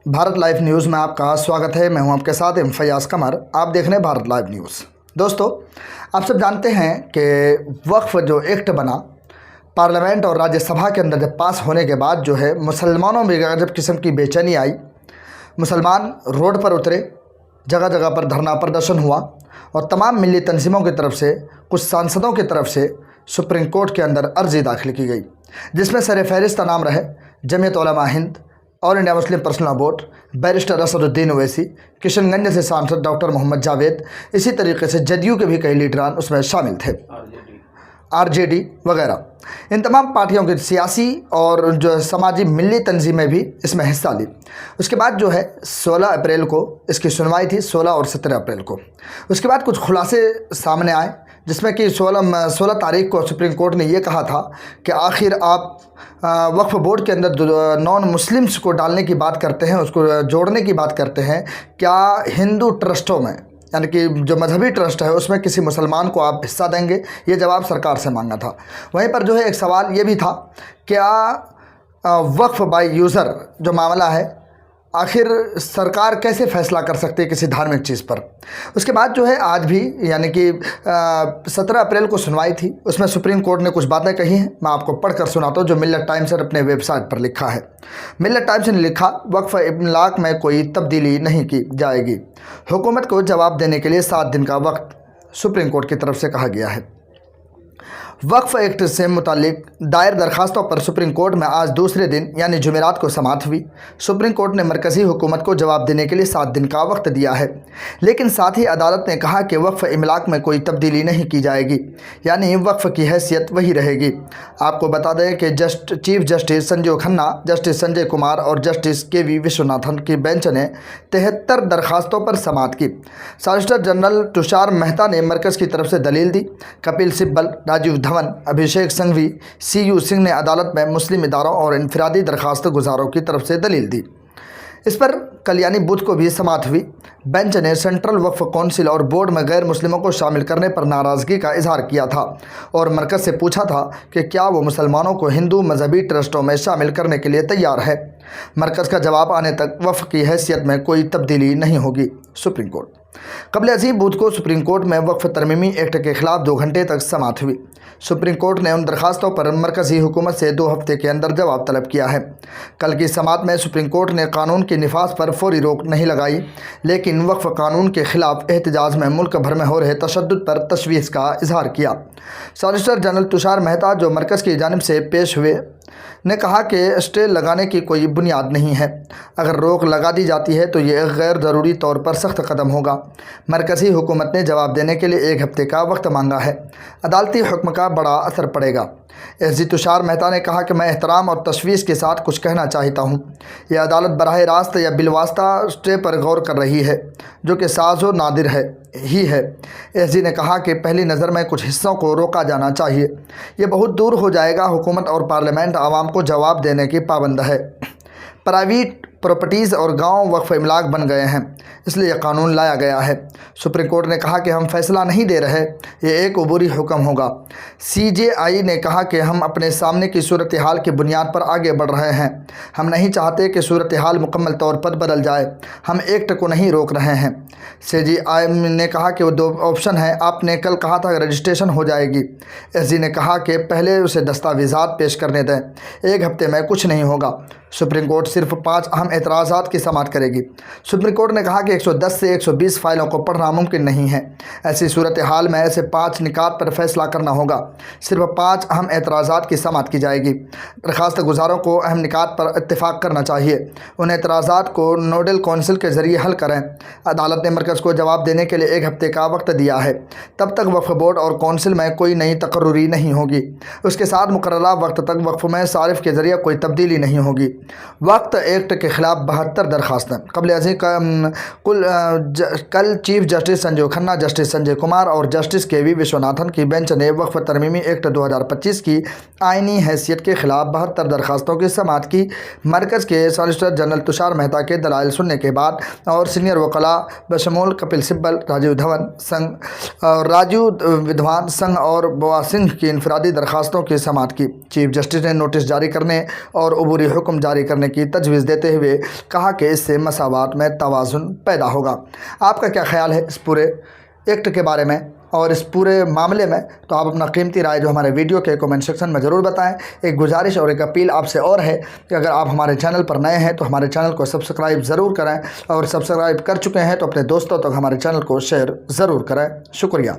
Bharat live news में आपका स्वागत है। मैं हूं आपके साथ फयाज़ कमर। आप देख रहे हैं भारत लाइव न्यूज़। दोस्तों, आप सब जानते हैं कि वक्फ जो एक्ट बना पार्लियामेंट और राज्यसभा के अंदर जब पास होने के बाद जो है मुसलमानों में अजब किस्म की बेचैनी आई। मुसलमान रोड पर उतरे, जगह जगह पर धरना प्रदर्शन हुआ और तमाम मिली तंजीमों की तरफ से, कुछ सांसदों की तरफ से सुप्रीम कोर्ट के अंदर अर्जी दाखिल की गई, जिसमें सर फहरिस्त नाम रहे Jamiat Ulama Hind, all India Muslim personal board, barrister Asaduddin Owaisi, Kishanganj से सांसद डॉक्टर मोहम्मद जावेद, इसी तरीके से जदयू के भी कई लीडरान उसमें शामिल थे, आरजेडी वगैरह। इन तमाम पार्टियों की सियासी और जो समाजी मिली तंजीमें भी इसमें हिस्सा ली। उसके बाद जो है 16 अप्रैल को इसकी सुनवाई थी, 16 और 17 अप्रैल को। उसके बाद कुछ खुलासे सामने आए, जिसमें कि 16 तारीख को सुप्रीम कोर्ट ने ये कहा था कि आखिर आप वक्फ बोर्ड के अंदर नॉन मुस्लिम्स को डालने की बात करते हैं, उसको जोड़ने की बात करते हैं, क्या हिंदू ट्रस्टों में, यानी कि जो मजहबी ट्रस्ट है उसमें किसी मुसलमान को आप हिस्सा देंगे? ये जवाब सरकार से मांगा था। वहीं पर जो है एक सवाल ये भी था, क्या वक्फ बाय यूज़र जो मामला है, आखिर सरकार कैसे फ़ैसला कर सकती है किसी धार्मिक चीज़ पर? उसके बाद जो है आज भी, यानी कि 17 अप्रैल को सुनवाई थी, उसमें सुप्रीम कोर्ट ने कुछ बातें कही हैं। मैं आपको पढ़कर सुनाता हूँ जो मिल्लत टाइम्स ने अपने वेबसाइट पर लिखा है। मिल्लत टाइम्स ने लिखा, वक्फ इमलाक में कोई तब्दीली नहीं की जाएगी। हुकूमत को जवाब देने के लिए 7 दिन का वक्त सुप्रीम कोर्ट की तरफ से कहा गया है। वक्फ एक्ट से मुतालिक दायर दरखास्तों पर सुप्रीम कोर्ट में आज दूसरे दिन यानी जुमेरात को समाअत हुई। सुप्रीम कोर्ट ने मरकज़ी हुकूमत को जवाब देने के लिए 7 दिन का वक्त दिया है, लेकिन साथ ही अदालत ने कहा कि वक्फ इमलाक में कोई तब्दीली नहीं की जाएगी, यानी वक्फ की हैसियत वही रहेगी। आपको बता दें कि chief justice Sanjeev Khanna, justice Sanjay Kumar और जस्टिस KV विश्वनाथन की बेंच ने 73 दरखास्तों पर समाअत की। सॉलिसिटर जनरल तुषार मेहता ने मरकज़ की तरफ से दलील दी। कपिल सिब्बल, राजीव धवन, अभिषेक संघवी, CU सिंह ने अदालत में मुस्लिम इदारों और इनफरादी दरखास्त गुजारों की तरफ से दलील दी। इस पर कल यानी बुध को भी समाअत हुई। बेंच ने सेंट्रल वक्फ काउंसिल और बोर्ड में गैर मुस्लिमों को शामिल करने पर नाराज़गी का इजहार किया था और मरकज़ से पूछा था कि क्या वो मुसलमानों को हिंदू मजहबी ट्रस्टों में शामिल करने के लिए तैयार है। मरकज़ का जवाब आने तक वक्फ की हैसियत में कोई तब्दीली नहीं होगी। सुप्रीम कोर्ट कबल अज़ीम बुध को सुप्रीम कोर्ट में वक्फ तरमीमी एक्ट के खिलाफ 2 घंटे तक समाअत हुई। सुप्रीम कोर्ट ने उन दरखास्तों पर मरकज़ी हुकूमत से 2 हफ्ते के अंदर जवाब तलब किया है। कल की समाअत में सुप्रीम कोर्ट ने कानून के निफाज पर फौरी रोक नहीं लगाई, लेकिन वक्फ कानून के खिलाफ एहतजाज में मुल्क भर में हो रहे तशद्दुद पर तशवीश का इजहार किया। सॉलिसिटर जनरल तुषार मेहता, जो मरकज़ की जानिब से पेश हुए, ने कहा कि स्टे लगाने की कोई बुनियाद नहीं है। अगर रोक लगा दी जाती है तो ये गैर ज़रूरी तौर पर सख्त कदम होगा। मरकज़ी हुकूमत ने जवाब देने के लिए 1 हफ्ते का वक्त मांगा है। अदालती हुक्म का बड़ा असर पड़ेगा। SG तुषार मेहता ने कहा कि मैं एहतराम और तशवीश के साथ कुछ कहना चाहता हूँ। यह अदालत बराह रास्त या बिलवास्ता स्टे पर गौर कर रही है, जो कि साज़ो नादिर है। SG ने कहा कि पहली नज़र में कुछ हिस्सों को रोका जाना चाहिए। ये बहुत दूर हो जाएगा। हुकूमत और पार्लियामेंट आवाम को जवाब देने की पाबंद है। प्राइवेट प्रॉपर्टीज़ और गांव वक्फ इमलाक बन गए हैं, इसलिए यह कानून लाया गया है। सुप्रीम कोर्ट ने कहा कि हम फैसला नहीं दे रहे, ये एक अबूरी हुक्म होगा। CJI ने कहा कि हम अपने सामने की सूरत हाल की बुनियाद पर आगे बढ़ रहे हैं। हम नहीं चाहते कि सूरत हाल मुकम्मल तौर पर बदल जाए। हम एक्ट को नहीं रोक रहे हैं। CJI ने कहा कि वो 2 ऑप्शन हैं। आपने कल कहा था कि रजिस्ट्रेशन हो जाएगी। SG ने कहा कि पहले उसे दस्तावेज़ात पेश करने दें। 1 हफ्ते में कुछ नहीं होगा। सुप्रीम कोर्ट सिर्फ 5 अहम एतराज़ात की समाअत करेगी। सुप्रीम कोर्ट ने कहा कि 110 से 120 फाइलों को पढ़ना मुमकिन नहीं है। ऐसी सूरत हाल में ऐसे 5 निकात पर फैसला करना होगा। सिर्फ 5 अहम एतराज़ात की समाअत की जाएगी। दरखास्त गुजारों को अहम निकात पर इत्तेफाक करना चाहिए। उन एतराज़ात को नोडल कौंसिल के ज़रिए हल करें। अदालत ने मरकज़ को जवाब देने के लिए 1 हफ्ते का वक्त दिया है। तब तक वक्फ बोर्ड और कौंसिल में कोई नई तकर्रुरी नहीं होगी। उसके साथ मुकर्ररा वक्त तक वक्फ में सारिफ के ज़रिए कोई तब्दीली नहीं होगी। वक्त एक्ट के खिलाफ 72 दरखास्तें। कबल अज़ीम कल chief justice Sanjeev Khanna, justice Sanjay Kumar और जस्टिस KV विश्वनाथन की बेंच ने वक्फ तरमीमी एक्ट 2025 की आइनी हैसियत के खिलाफ 72 दरखास्तों की समाअत की। मरकज़ के सॉलिसिटर जनरल तुषार मेहता के दलाइल सुनने के बाद और सीनियर वकला बशमूल कपिल सिब्बल, राजीव धवन संघ और राजीव विद्वान संघ और बवा सिंह की इनफरादी दरखास्तों की समाअत की। चीफ जस्टिस ने नोटिस जारी करने और अबूरी हुक्म जारी करने की तजवीज़ देते हुए ہوئے کہا کہ اس سے مساوات میں توازن پیدا ہوگا۔ آپ کا کیا خیال ہے اس پورے ایکٹ کے بارے میں اور اس پورے معاملے میں؟ تو آپ اپنا قیمتی رائے جو ہمارے ویڈیو کے کومنٹ سیکشن میں ضرور بتائیں۔ ایک گزارش اور ایک اپیل آپ سے اور ہے کہ اگر آپ ہمارے چینل پر نئے ہیں تو ہمارے چینل کو سبسکرائب ضرور کریں، اور سبسکرائب کر چکے ہیں تو اپنے دوستوں تک ہمارے چینل کو شیئر ضرور کریں۔ شکریہ۔